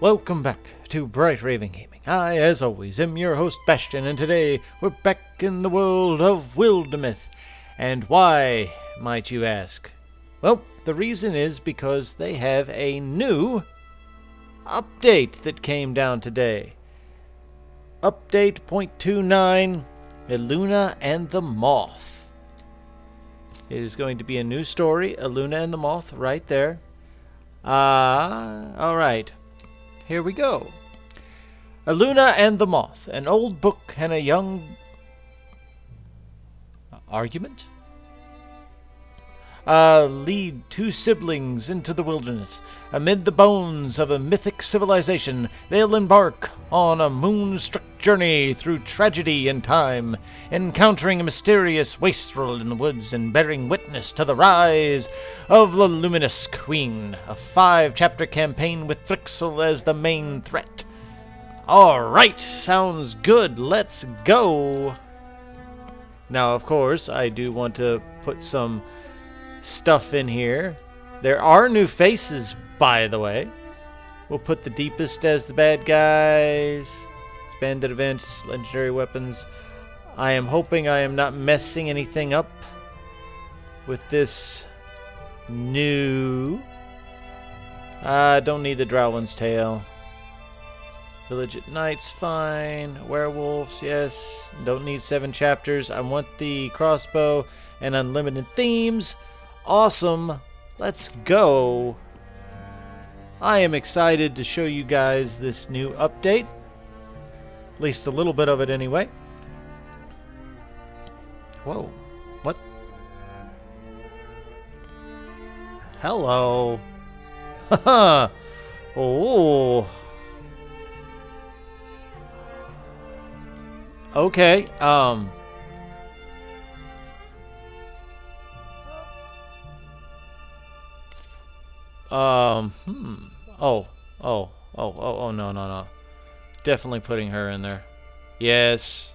Welcome back to Bright Raven Gaming. I, as always, am your host Bastion, and today we're back in the world of Wildermyth. And why, might you ask? Well, the reason is because they have a new update that came down today. Update 0.29 Eluna and the Moth. It is going to be a new story, Eluna and the Moth, right there. Alright. Here we go. Eluna and the Moth, an old book and a young argument? Lead two siblings into the wilderness. Amid the bones of a mythic civilization, they'll embark on a moonstruck journey through tragedy and time, encountering a mysterious wastrel in the woods and bearing witness to the rise of the Luminous Queen, a 5-chapter campaign with Thrixel as the main threat. Alright, sounds good, let's go! Now, of course, I do want to put some stuff in here. There are new faces, by the way. We'll put the Deepest as the bad guys. Expanded events, legendary weapons. I am hoping I am not messing anything up with this new. Don't need the Drowlin's tail. Village at night's fine. Werewolves, yes. Don't need 7 chapters. I want the crossbow and unlimited themes. Awesome. Let's go. I am excited to show you guys this new update. At least a little bit of it anyway. Whoa. What? Hello. Haha. Oh. Okay. Oh. No. Definitely putting her in there. Yes.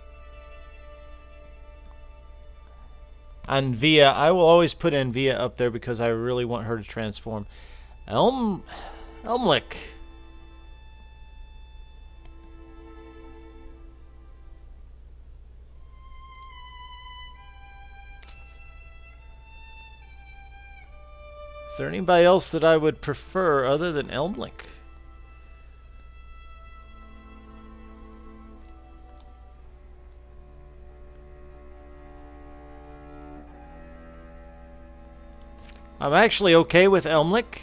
Anvia. I will always put Anvia up there because I really want her to transform. Elmlick. Is there anybody else that I would prefer other than Elmlick? I'm actually okay with Elmlick,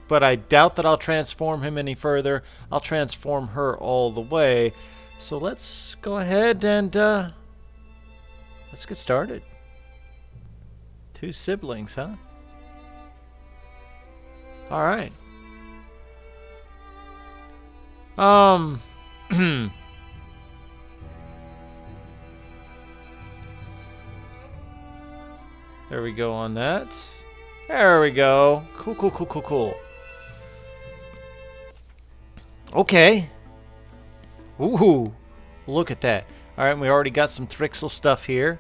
but I doubt that I'll transform him any further. I'll transform her all the way. So let's go ahead and let's get started. 2 siblings, huh? All right. There we go on that. There we go. Cool. Okay. Ooh. Look at that. All right, we already got some Thrixel stuff here.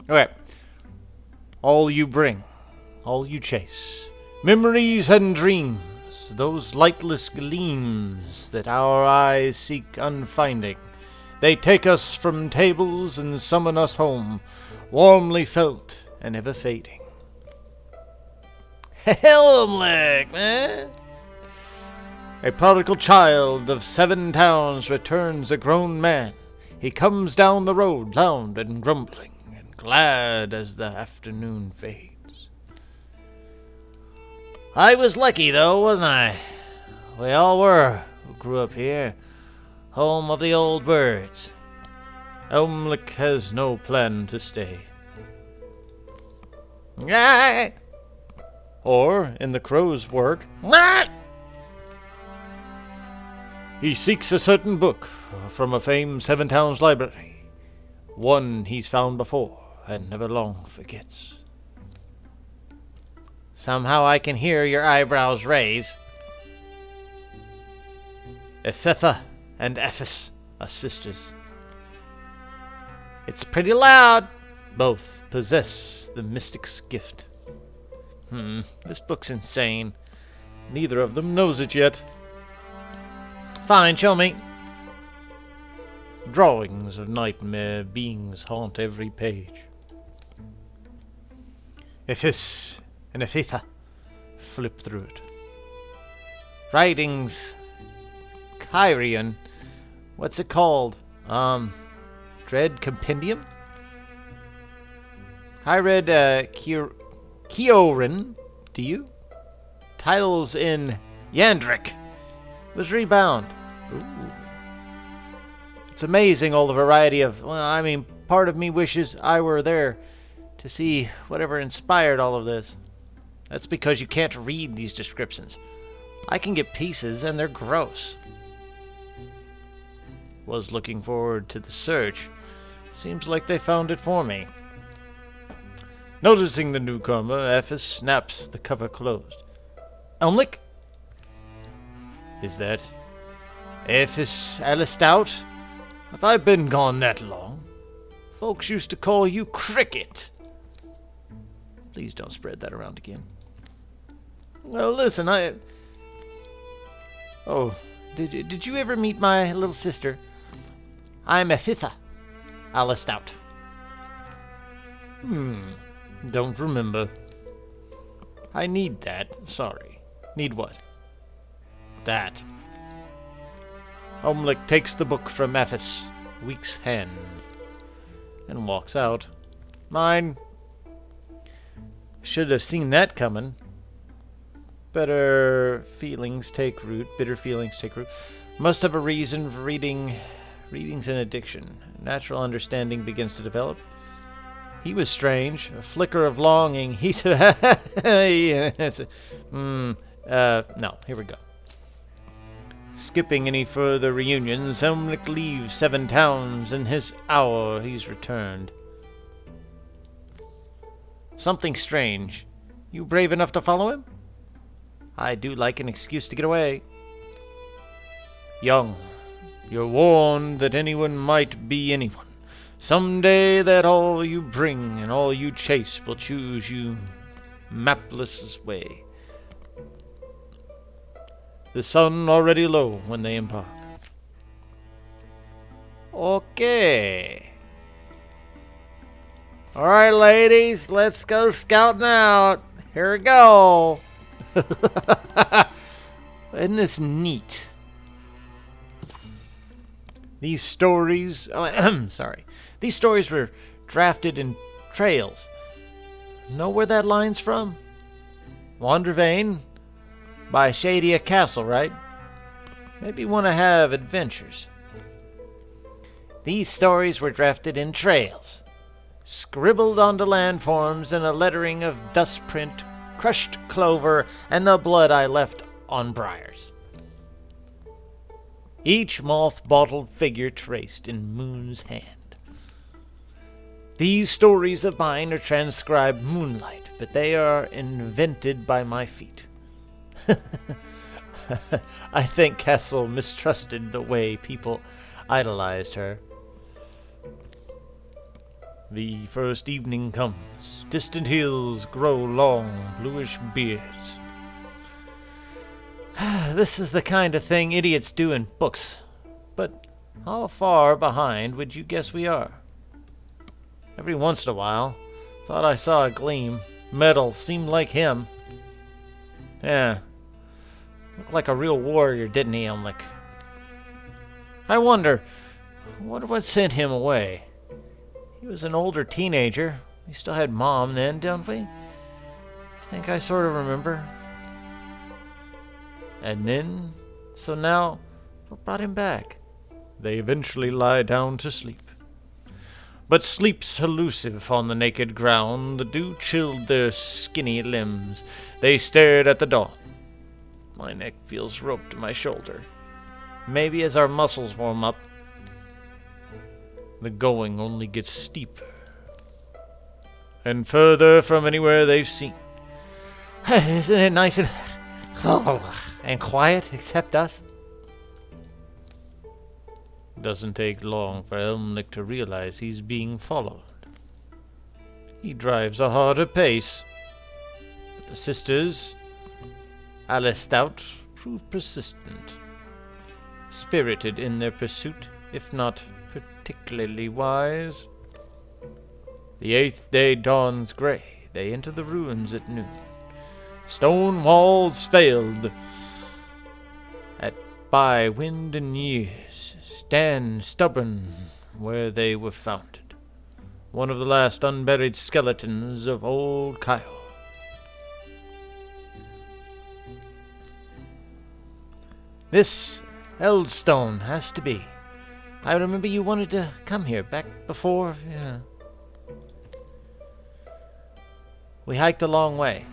Okay. All you bring, all you chase, memories and dreams, those lightless gleams that our eyes seek unfinding. They take us from tables and summon us home, warmly felt and ever fading. Helmlick, man! A prodigal child of 7 towns returns a grown man. He comes down the road, loud and grumbling, glad as the afternoon fades. I was lucky, though, wasn't I? We all were, who grew up here, home of the old birds. Elmlick has no plan to stay. Or, in the crow's work, he seeks a certain book from a famed 7 towns library, one he's found before and never long forgets. Somehow I can hear your eyebrows raise. Ephetha and Ephis are sisters. It's pretty loud. Both possess the mystic's gift. This book's insane. Neither of them knows it yet. Fine, show me. Drawings of nightmare beings haunt every page. Ephis and Ephitha. Flip through it. Writings. Kyrian. What's it called? Dread Compendium? I read, Kioran. Do you? Titles in Yandrik. Was rebound. Ooh. It's amazing all the variety of... Well, I mean, part of me wishes I were there to see whatever inspired all of this. That's because you can't read these descriptions. I can get pieces, and they're gross. Was looking forward to the search. Seems like they found it for me. Noticing the newcomer, Ephis snaps the cover closed. Elmlick? Is that Ephis Alistout? Have I been gone that long? Folks used to call you Cricket. Please don't spread that around again. Well, listen, Oh, did you ever meet my little sister? I'm Ephitha Alistout. Don't remember. I need that. Sorry. Need what? That. Omlik takes the book from Ephis, Week's hands, and walks out. Mine. Should have seen that coming. Bitter feelings take root. Must have a reason for reading. Reading's an addiction. Natural understanding begins to develop. He was strange. A flicker of longing. He said, no, here we go. Skipping any further reunions, Helmlich leaves 7 towns. In his hour, he's returned. Something strange. You brave enough to follow him? I do like an excuse to get away. Young, you're warned that anyone might be anyone. Someday that all you bring and all you chase will choose you mapless way. The sun already low when they embark. Okay. Alright, ladies, let's go scouting out. Here we go. Isn't this neat? These stories... sorry. These stories were drafted in trails. Know where that line's from? Wandervane? By Shadia Castle, right? Maybe want to have adventures. These stories were drafted in trails. Scribbled onto landforms in a lettering of dust print, crushed clover, and the blood I left on briars. Each moth-bottled figure traced in Moon's hand. These stories of mine are transcribed moonlight, but they are invented by my feet. I think Castle mistrusted the way people idolized her. The first evening comes. Distant hills grow long, bluish beards. This is the kind of thing idiots do in books. But how far behind would you guess we are? Every once in a while, thought I saw a gleam. Metal seemed like him. Yeah. Looked like a real warrior, didn't he, Elmlich? I wonder, what sent him away? He was an older teenager. We still had Mom then, didn't we? I think I sort of remember. And then, so now, what brought him back? They eventually lie down to sleep. But sleep's elusive on the naked ground. The dew chilled their skinny limbs. They stared at the dawn. My neck feels roped to my shoulder. Maybe as our muscles warm up, the going only gets steeper. And further from anywhere they've seen. Isn't it nice and quiet, except us? Doesn't take long for Elmlich to realize he's being followed. He drives a harder pace. But the sisters, Alistout proved persistent, spirited in their pursuit, if not particularly wise. The 8th day dawns grey. They enter the ruins at noon. Stone walls failed by wind and years, stand stubborn where they were founded. One of the last unburied skeletons of old Kyle. This Eldstone has to be. I remember you wanted to come here back before, We hiked a long way.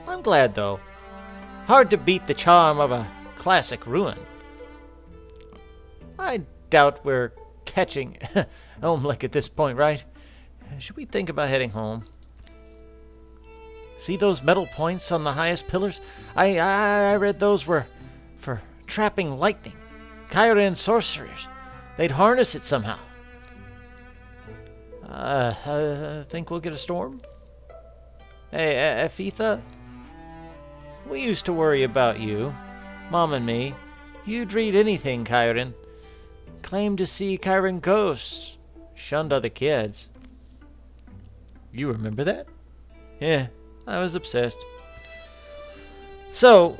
I'm glad, though. Hard to beat the charm of a classic ruin. I doubt we're catching Omlik at this point, right? Should we think about heading home? See those metal points on the highest pillars? I read those were for trapping lightning. Kyran sorcerers. They'd harness it somehow. I think we'll get a storm? Hey, Ephitha? We used to worry about you. Mom and me. You'd read anything, Kyran. Claimed to see Kyran ghosts. Shunned other kids. You remember that? Yeah, I was obsessed. So,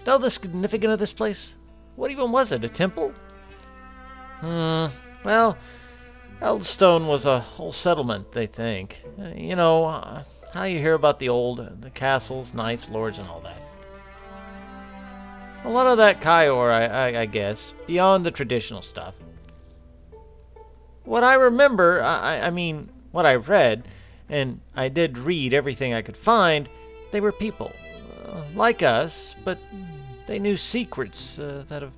know the significance of this place? What even was it, a temple? Well, Eldstone was a whole settlement, they think. How you hear about the castles, knights, lords, and all that. A lot of that Kyor, I guess, beyond the traditional stuff. What I remember, what I read, and I did read everything I could find, they were people, like us, but they knew secrets that have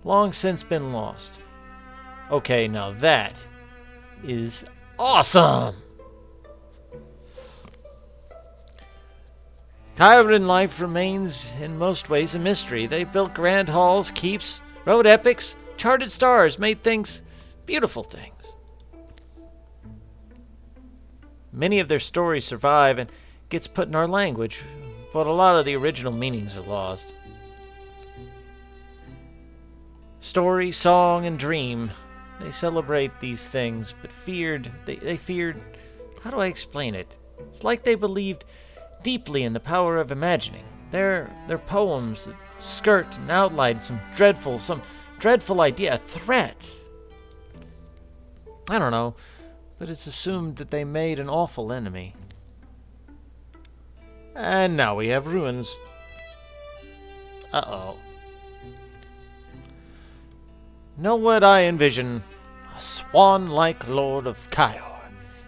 long since been lost. Okay, now that is awesome! Kyran life remains in most ways a mystery. They built grand halls, keeps, wrote epics, charted stars, made beautiful things. Many of their stories survive and gets put in our language, but a lot of the original meanings are lost. Story, song, and dream. They celebrate these things, but they feared, how do I explain it? It's like they believed deeply in the power of imagining. Their poems that skirt and outline some dreadful idea, a threat. I don't know, but it's assumed that they made an awful enemy. And now we have ruins. Uh-oh. Know what I envision? A swan-like lord of Kyor.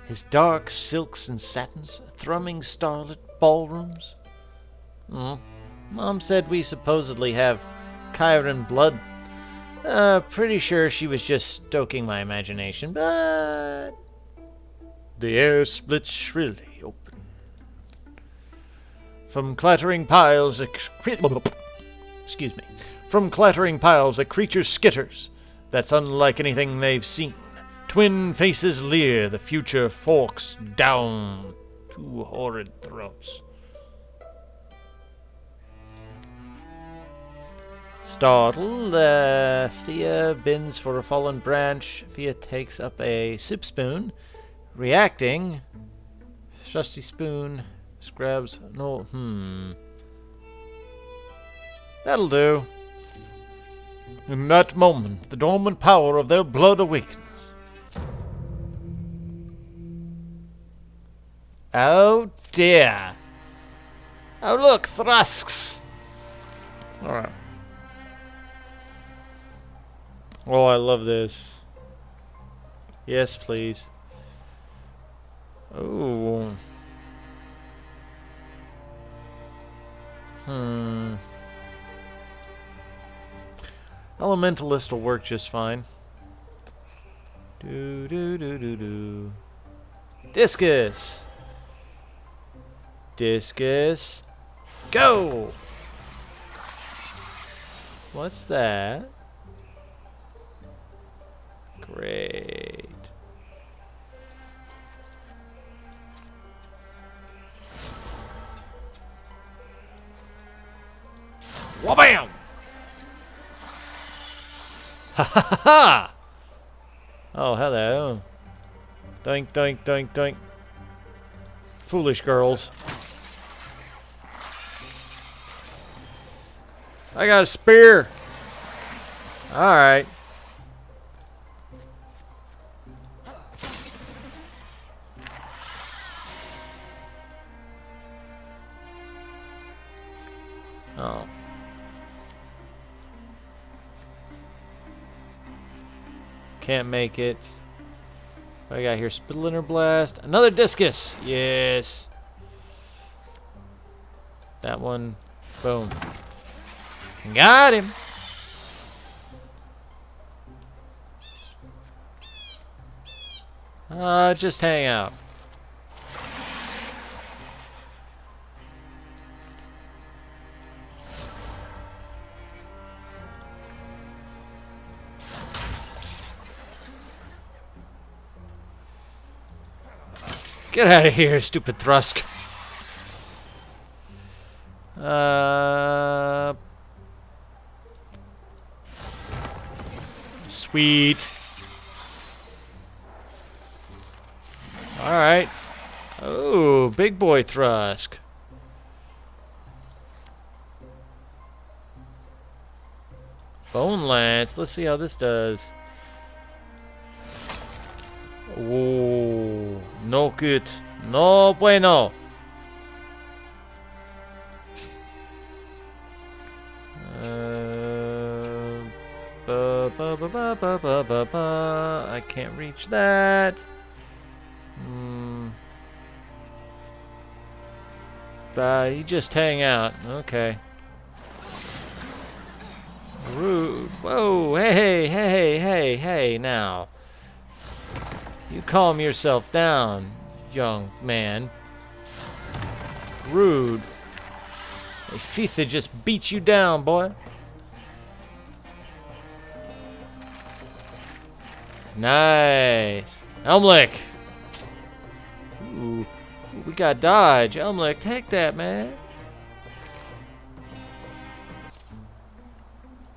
His dark silks and satins, thrumming starlit ballrooms. Mom said we supposedly have Kyran blood. Pretty sure she was just stoking my imagination, but... The air splits shrilly open. From clattering piles, From clattering piles, a creature skitters. That's unlike anything they've seen. Twin faces leer, the future forks down two horrid throats. Startled, Thea bends for a fallen branch. Thea takes up a sip spoon. Reacting, trusty spoon scrubs. No, That'll do. In that moment, the dormant power of their blood awakens. Oh dear. Oh look, Thrusks. Alright. Oh, I love this. Yes, please. Oh. Elementalist will work just fine. Discus! Discus! Go! What's that? Great. Wha-bam! Ha ha ha ha! Oh, hello. Doink, doink, doink, doink. Foolish girls. I got a spear. Alright. Oh. Can't make it. What I got here? Splinter Blast. Another discus. Yes. That one. Boom. Got him. Just hang out. Get out of here, stupid Thrusk. Sweet. Alright. Oh, big boy Thrusk. Bone Lance. Let's see how this does. Oh, no good. No bueno. I can't reach that. You just hang out. Okay. Rude. Whoa, hey, hey, hey, hey, now. You calm yourself down, young man. Rude. Fitha just beat you down, boy. Nice. Elmlick. Ooh. We got dodge. Elmlick, take that, man.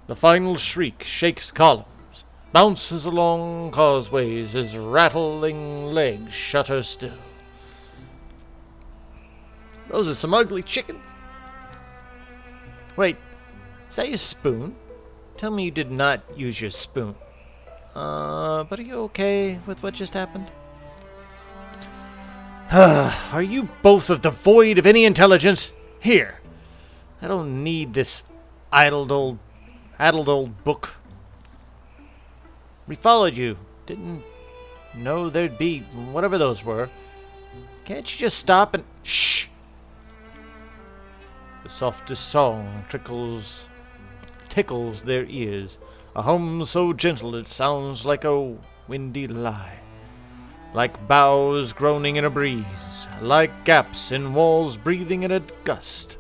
The final shriek shakes columns, bounces along causeways, his rattling legs shudder still. Those are some ugly chickens. Wait, is that your spoon? Tell me you did not use your spoon. But are you okay with what just happened? Are you both devoid of any intelligence? Here. I don't need this addled old book. We followed you. Didn't know there'd be whatever those were. Can't you just stop and... Shh! The softest song tickles their ears. A hum so gentle it sounds like a windy lie. Like boughs groaning in a breeze. Like gaps in walls breathing in a gust.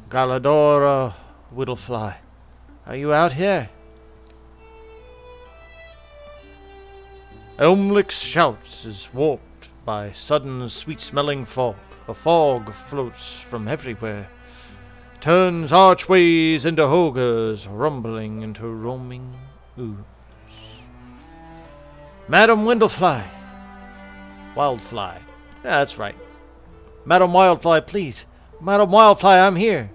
Galadora, Whittlefly, are you out here? Elmlick's shouts is warped by sudden sweet-smelling fog. A fog floats from everywhere, turns archways into ogres, rumbling into roaming ooze. Madam Windlefly. Wildfly. Yeah, that's right. Madam Wildfly, please. Madam Wildfly, I'm here.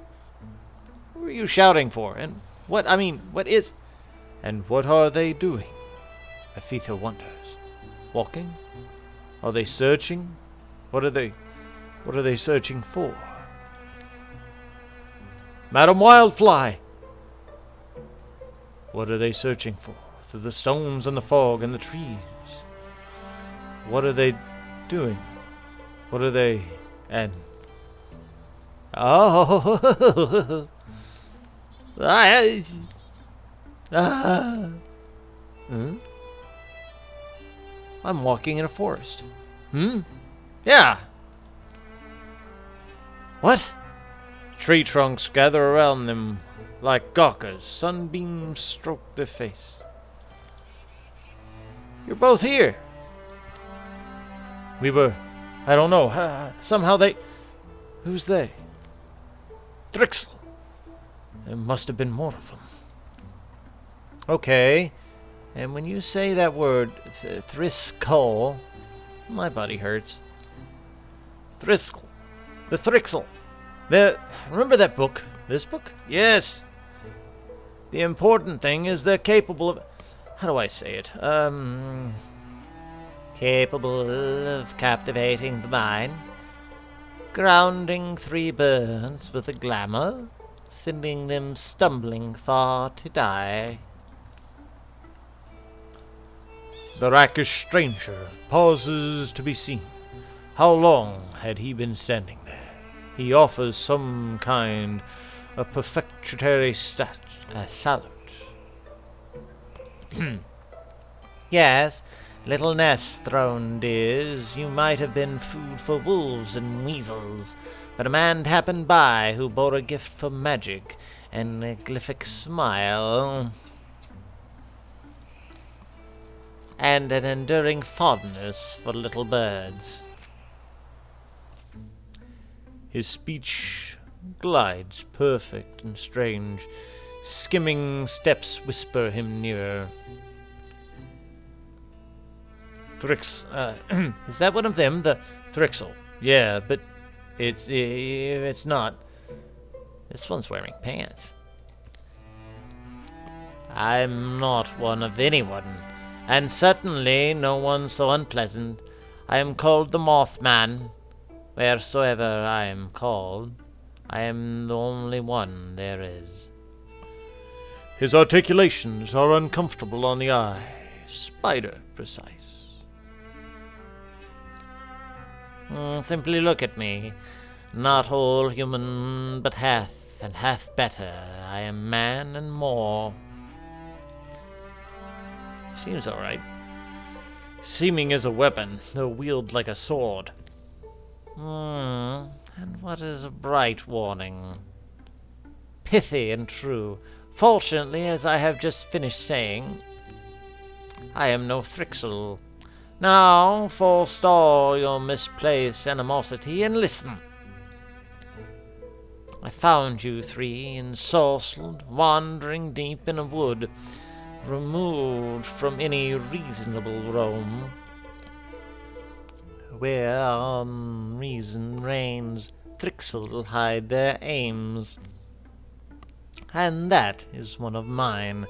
Who are you shouting for? And what is... And what are they doing? Athena wonders. Walking? Are they searching? What are they searching for? Madam Wildfly! What are they searching for? Through the stones and the fog and the trees. What are they doing? What are they... And... Oh! I'm walking in a forest. Yeah. What? Tree trunks gather around them like gawkers. Sunbeams stroke their face. You're both here. We were... I don't know. Somehow they... Who's they? Thrixl! There must have been more of them. Okay. And when you say that word, Thrixl, my body hurts. Thrixl. The Thrixl. Remember that book? This book? Yes. The important thing is they're capable of... How do I say it? Capable of captivating the mind, grounding 3 birds with a glamour, sending them stumbling far to die. The rakish stranger pauses to be seen. How long had he been standing there? He offers some kind of perfectionary salute. Yes, little nest thrown, dears. You might have been food for wolves and weasels, but a man happened by who bore a gift for magic and a glyphic smile, and an enduring fondness for little birds. His speech glides perfect and strange. Skimming steps whisper him nearer. Is that one of them? The Thrixl? Yeah, but it's not. This one's wearing pants. I'm not one of anyone, and certainly no one so unpleasant. I am called the Mothman. Wheresoever I am called, I am the only one there is. His articulations are uncomfortable on the eye, spider precise. Simply look at me. Not whole human, but half, and half better. I am man and more. Seems all right. Seeming as a weapon, though wield like a sword. And what is a bright warning? Pithy and true. Fortunately, as I have just finished saying, I am no Thrixl. Now, forestall your misplaced animosity and listen. I found you 3 ensorcelled, wandering deep in a wood, removed from any reasonable roam. Where reason reigns, Thrixl hide their aims. And that is one of mine,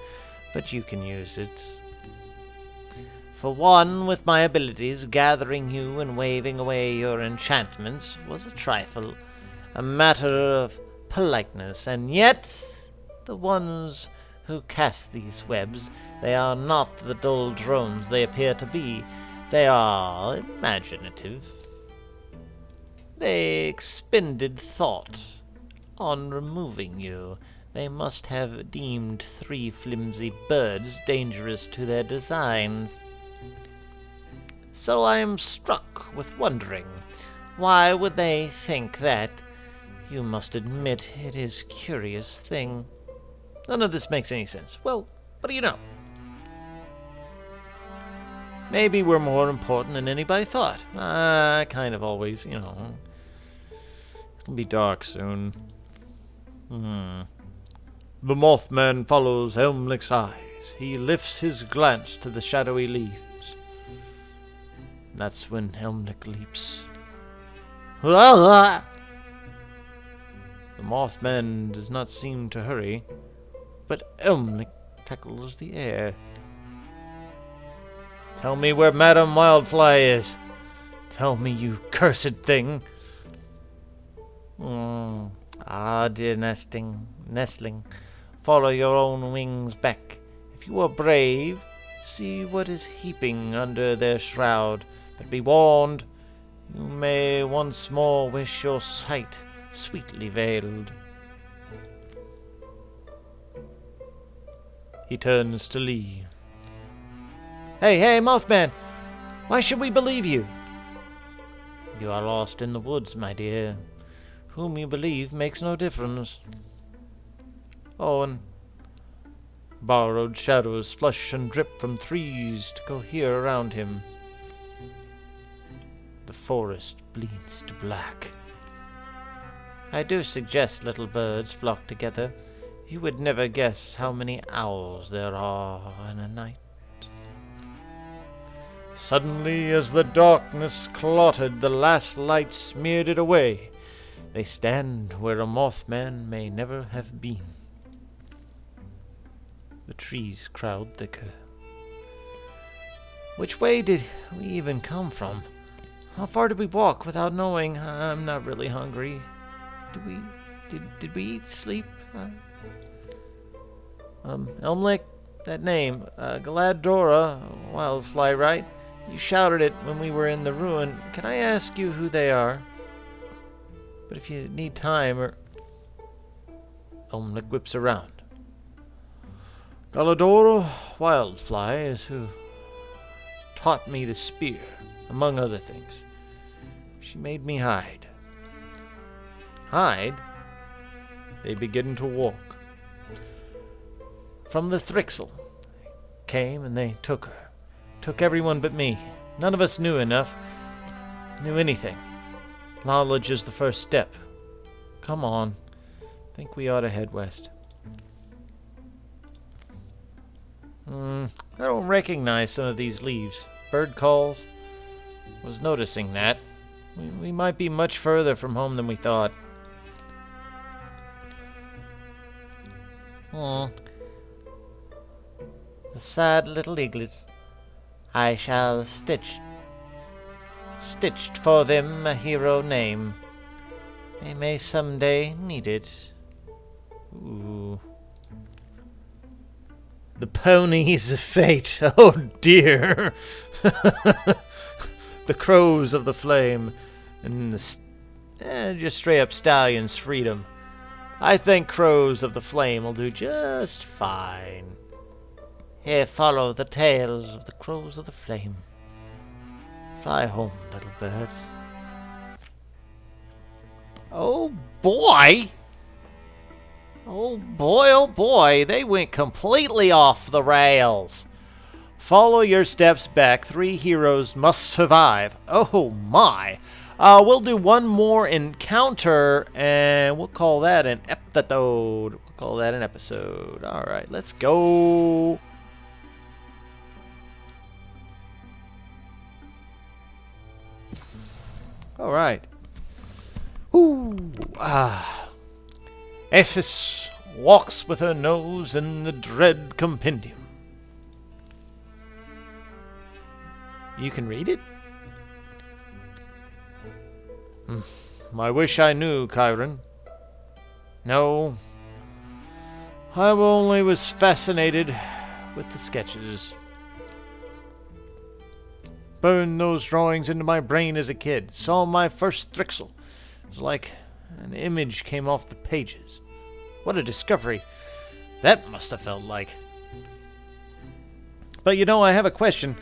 but you can use it. For one with my abilities, gathering you and waving away your enchantments was a trifle, a matter of politeness, and yet the ones who cast these webs, they are not the dull drones they appear to be. They are imaginative. They expended thought on removing you. They must have deemed 3 flimsy birds dangerous to their designs. So I am struck with wondering, why would they think that? You must admit it is a curious thing. None of this makes any sense. Well, what do you know? Maybe we're more important than anybody thought. Kind of always, you know. It'll be dark soon. The Mothman follows Elmlick's eyes. He lifts his glance to the shadowy leaves. That's when Elmlick leaps. The Mothman does not seem to hurry, but Elmlick tackles the air. Tell me where Madame Wildfly is. Tell me, you cursed thing. Dear nestling, follow your own wings back. If you are brave, see what is heaping under their shroud. But be warned, you may once more wish your sight sweetly veiled. He turns to leave. Hey, Mothman! Why should we believe you? You are lost in the woods, my dear. Whom you believe makes no difference. Oh, and borrowed shadows flush and drip from trees to cohere around him. The forest bleeds to black. I do suggest little birds flock together. You would never guess how many owls there are in a night. Suddenly, as the darkness clotted, the last light smeared it away. They stand where a Mothman may never have been. The trees crowd thicker. Which way did we even come from? How far did we walk without knowing? I'm not really hungry. Did we eat, sleep? Elmlick, that name, Galadora, Wildfly, right? You shouted it when we were in the ruin. Can I ask you who they are? But if you need time, or... Elmlick whips around. Galadora, Wildfly is who taught me the spear, among other things. She made me hide. Hide? They begin to walk. From the Thrixl. Came and they took her. Took everyone but me. None of us knew anything. Knowledge is the first step. Come on. Think we ought to head west. I don't recognize some of these leaves. Bird calls. Was noticing that. We might be much further from home than we thought. Oh, the sad little eagles. I shall stitched for them a hero name. They may someday need it. Ooh. The ponies of fate. Oh dear. The crows of the flame. And the just straight up stallions' freedom. I think crows of the flame will do just fine. Here follow the tales of the crows of the flame. Fly home, little birds. Oh boy! Oh boy, they went completely off the rails. Follow your steps back. 3 heroes must survive. Oh my. We'll do one more encounter, and we'll call that an episode. Alright, let's go. Alright. Ooh. Ephes walks with her nose in the dread compendium. You can read it? I wish I knew, Chiron. No. I only was fascinated with the sketches. Burned those drawings into my brain as a kid. Saw my first Thrixl. It was like an image came off the pages. What a discovery that must have felt like. But you know, I have a question.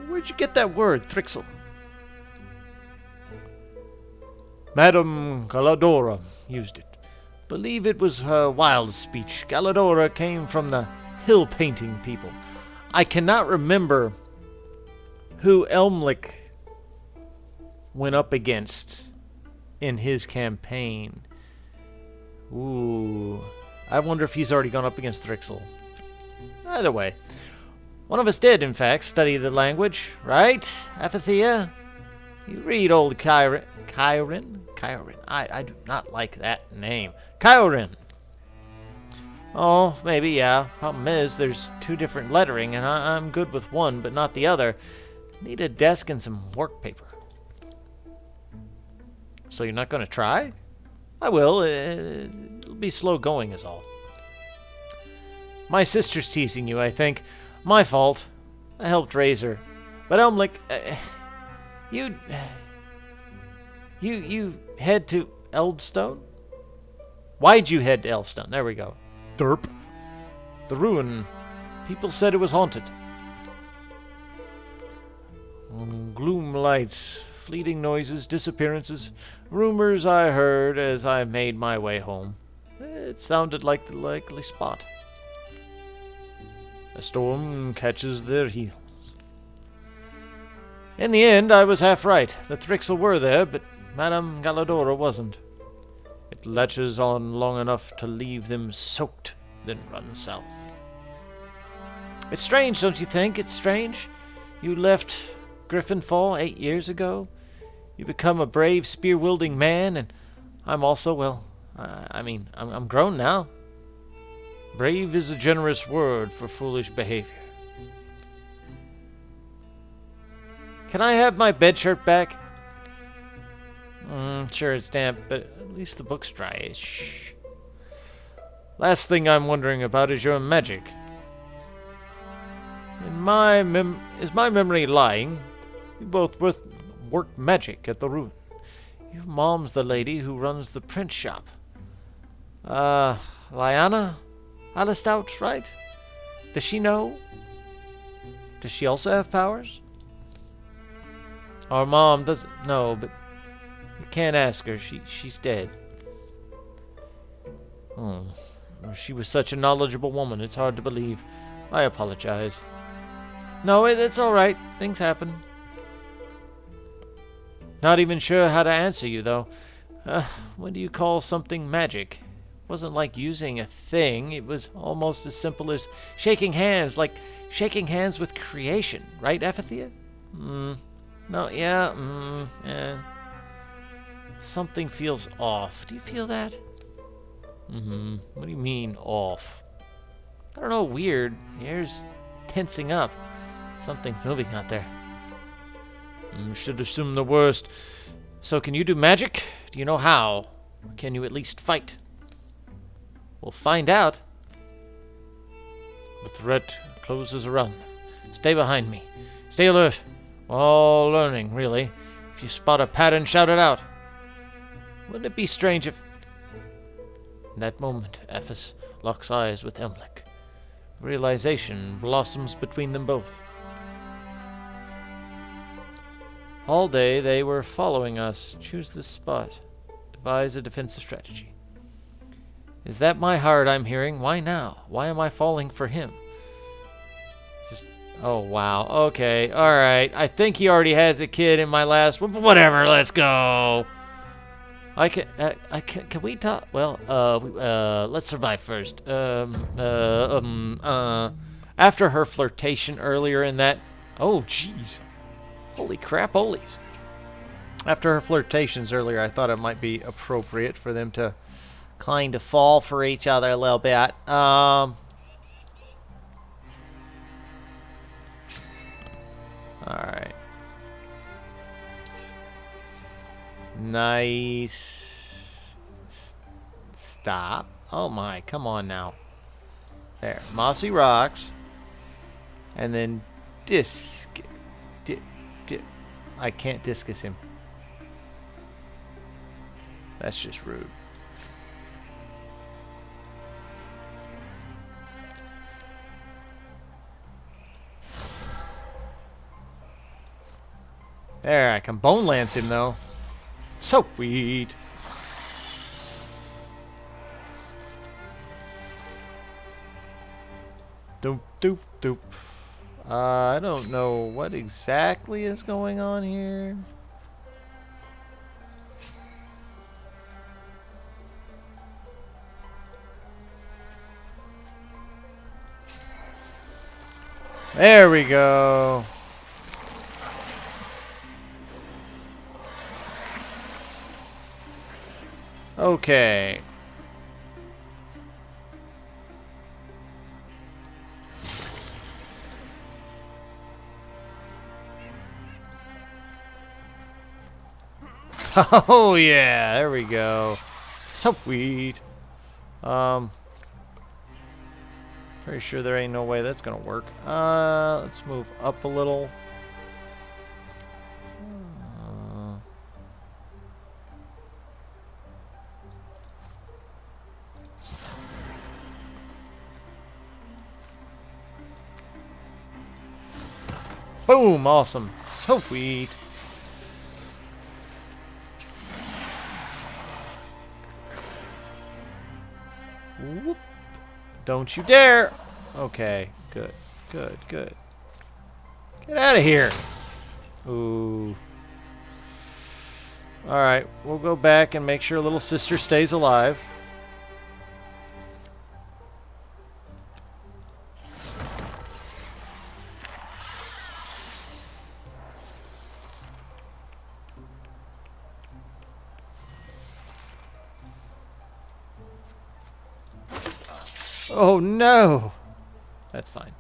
Where'd you get that word, Thrixl? Madame Galadora used it. Believe it was her wild speech. Galadora came from the hill painting people. I cannot remember who Elmlick went up against in his campaign. Ooh. I wonder if he's already gone up against Thrixl. Either way. One of us did, in fact, study the language, right, Aphethia? You read old Chiron. I do not like that name. Chiron. Oh, maybe, yeah. Problem is, there's 2 different lettering, and I'm good with one, but not the other. Need a desk and some work paper. So you're not going to try? I will. It'll be slow going is all. My sister's teasing you, I think. My fault. I helped raise her. But Elmlick, you head to Eldstone? Why'd you head to Eldstone? There we go. Derp. The ruin. People said it was haunted. Gloom lights, fleeting noises, disappearances, rumors I heard as I made my way home. It sounded like the likely spot. A storm catches their heels. In the end, I was half right. The Thrixl were there, but Madame Galadora wasn't. It latches on long enough to leave them soaked, then runs south. It's strange, don't you think? It's strange. You left Griffinfall 8 years ago. You become a brave, spear-wielding man, and I'm also, well, I'm grown now. Brave is a generous word for foolish behavior. Can I have my bedshirt back? Sure, it's damp, but at least the book's dryish. Last thing I'm wondering about is your magic. Is my memory lying? You both work magic at the ruin. Your mom's the lady who runs the print shop. Lyanna Alistout, right? Does she know? Does she also have powers? Our mom doesn't know, but you can't ask her. She's dead. She was such a knowledgeable woman. It's hard to believe. I apologize. No, it's all right. Things happen. Not even sure how to answer you, though. What do you call something magic? It wasn't like using a thing. It was almost as simple as shaking hands, like shaking hands with creation. Right, Ephethia? No, yeah, yeah. Something feels off. Do you feel that? What do you mean, off? I don't know, weird. The air's tensing up. Something's moving out there. Should assume the worst. So can you do magic? Do you know how? Or can you at least fight? We'll find out. The threat closes around. Stay behind me. Stay alert. All learning, really. If you spot a pattern, shout it out. Wouldn't it be strange if... In that moment, Ephes locks eyes with Emlik. Realization blossoms between them both. All day they were following us. Choose this spot. Devise a defensive strategy. Is that my heart I'm hearing? Why now? Why am I falling for him? Oh, wow. Okay. Alright. I think he already has a kid in my last one, but whatever. Let's go. Can we talk? Well, let's survive first. After her flirtation earlier in that... Oh, jeez. Holy crap, holies. After her flirtations earlier, I thought it might be appropriate for them to kind of fall for each other a little bit. Alright. Nice. Stop. Oh my, come on now. There. Mossy rocks. And then disc. I can't discus him. That's just rude. There, I can bone lance him though. So sweet. Doop doop doop. I don't know what exactly is going on here. There we go. Okay. Oh yeah, there we go. So sweet. Pretty sure there ain't no way that's gonna work. Let's move up a little. Boom! Awesome. So sweet. Whoop. Don't you dare! Okay, good, good, good. Get out of here! Ooh. Alright, we'll go back and make sure little sister stays alive. Oh no! That's fine.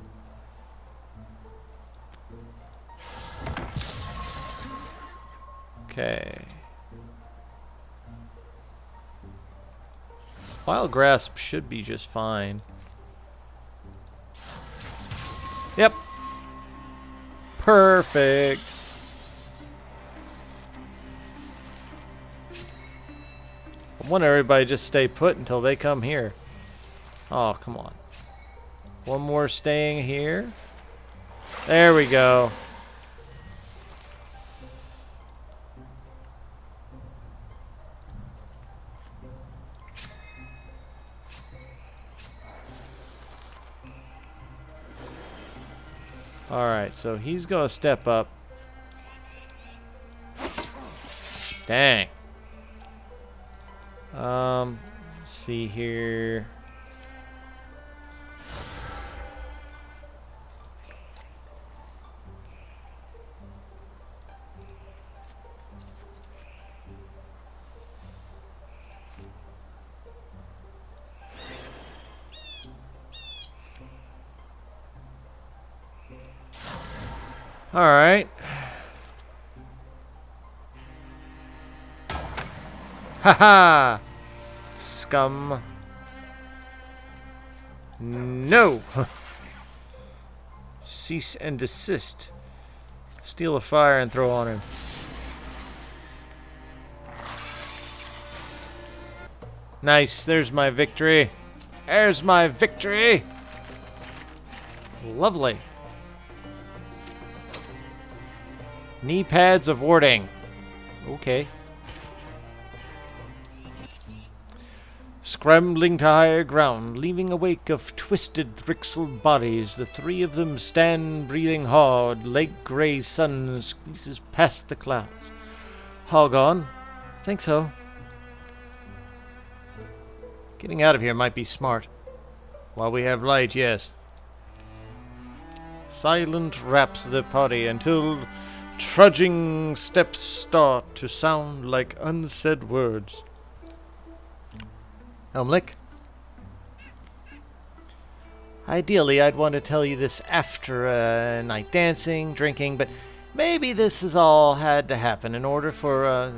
Okay. Wild grasp should be just fine. Yep. Perfect. I want everybody to just stay put until they come here. Oh, come on. One more staying here. There we go. Alright, so he's gonna step up. Dang. Let's see here. Alright. Haha! Scum. No! Cease and desist. Steal a fire and throw on him. Nice, there's my victory. There's my victory! Lovely. Knee pads of warding. Okay. Scrambling to higher ground, leaving a wake of twisted, thrixled bodies, the three of them stand breathing hard. Lake gray sun squeezes past the clouds. All gone? Think so. Getting out of here might be smart. While we have light, yes. Silent wraps the party until trudging steps start to sound like unsaid words. Elmlick? Ideally, I'd want to tell you this after a night dancing, drinking, but maybe this has all had to happen in order for,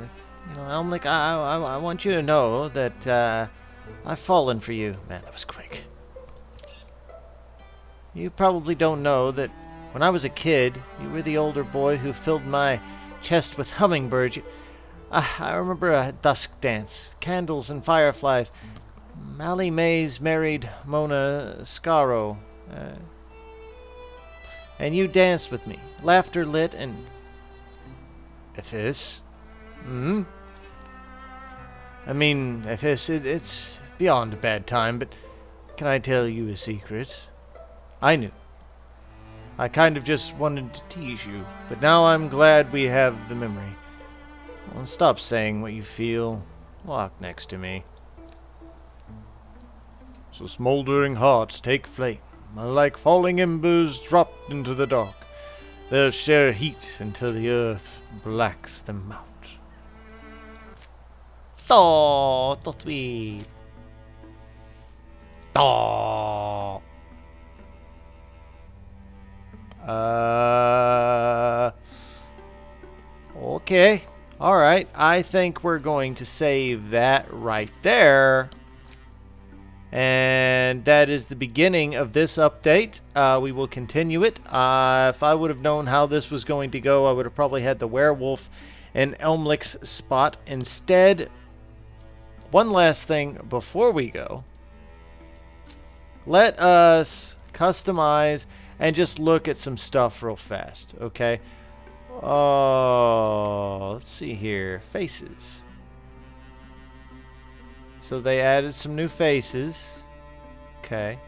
Elmlick, I want you to know that, I've fallen for you. Man, that was quick. You probably don't know that when I was a kid, you were the older boy who filled my chest with hummingbirds. I remember a dusk dance, candles and fireflies. Mally Mays married Mona Scaro. And you danced with me. Laughter lit and... Ephes? Hmm? I mean, Ephes, it's beyond a bad time, but can I tell you a secret? I knew. I kind of just wanted to tease you, but now I'm glad we have the memory. Well, stop saying what you feel. Walk next to me. So smoldering hearts take flame, like falling embers dropped into the dark. They'll share heat until the earth blacks them out. Oh, so sweet. Oh. Okay. Alright. I think we're going to save that right there. And that is the beginning of this update. We will continue it. If I would have known how this was going to go, I would have probably had the werewolf in Elmlick's spot. Instead, one last thing before we go. Let us customize and just look at some stuff real fast, okay? Oh, let's see here. Faces. So they added some new faces. Okay.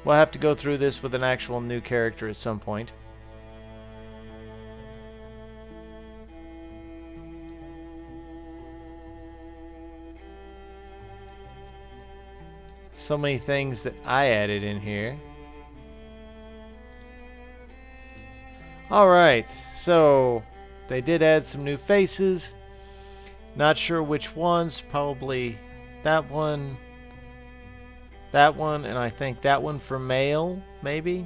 We'll have to go through this with an actual new character at some point. So many things that I added in here. Alright, so they did add some new faces. Not sure which ones. Probably that one, and I think that one for male, maybe.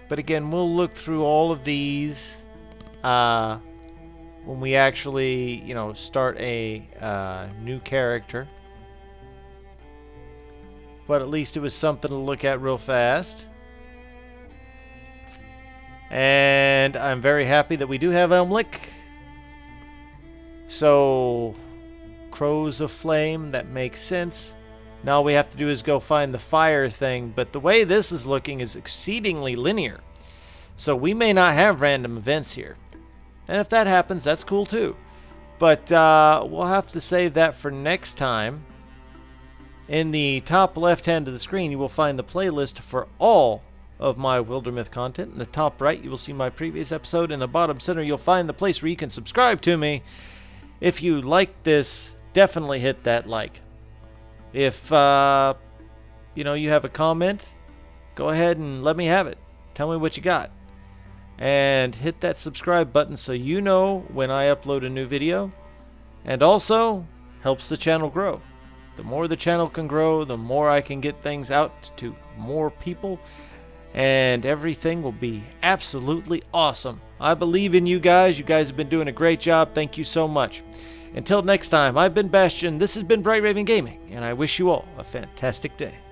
But again, we'll look through all of these when we actually, you know, start a new character. But at least it was something to look at real fast. And I'm very happy that we do have Elmlick. So, Crows of Flame, that makes sense. Now all we have to do is go find the fire thing. But the way this is looking is exceedingly linear. So we may not have random events here. And if that happens, that's cool too. But we'll have to save that for next time. In the top left hand of the screen, you will find the playlist for all of my Wildermyth content. In the top right, you will see my previous episode. In the bottom center, you'll find the place where you can subscribe to me. If you like this, definitely hit that like. If you know, you have a comment, go ahead and let me have it. Tell me what you got. And hit that subscribe button so you know when I upload a new video. And also, helps the channel grow. The more the channel can grow, the more I can get things out to more people. And everything will be absolutely awesome. I believe in you guys. You guys have been doing a great job. Thank you so much. Until next time, I've been Bastion. This has been Bright Raven Gaming. And I wish you all a fantastic day.